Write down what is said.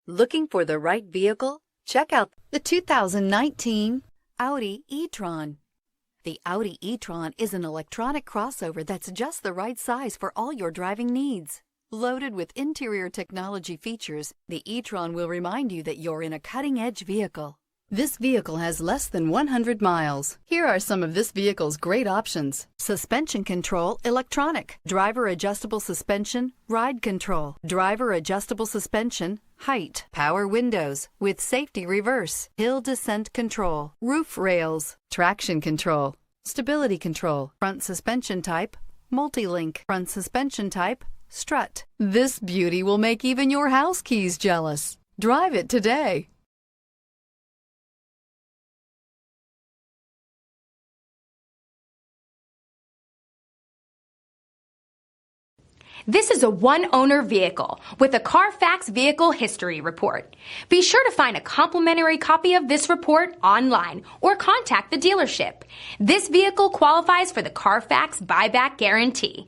Looking for the right vehicle? Check out the 2019 Audi E-TRON. The Audi E-TRON is an electronic crossover that's just the right size for all your driving needs. Loaded with interior technology features, the E-TRON will remind you that you're in a cutting-edge vehicle. This vehicle has less than 100 miles. Here are some of this vehicle's great options: suspension control, electronic, driver adjustable suspension, ride control, driver adjustable suspension, height, power windows with safety reverse, hill descent control, roof rails, traction control, stability control, front suspension type, multi-link, front suspension type, strut. This beauty will make even your house keys jealous. Drive it today. This is a one-owner vehicle with a Carfax Vehicle History Report. Be sure to find a complimentary copy of this report online or contact the dealership. This vehicle qualifies for the Carfax Buyback Guarantee.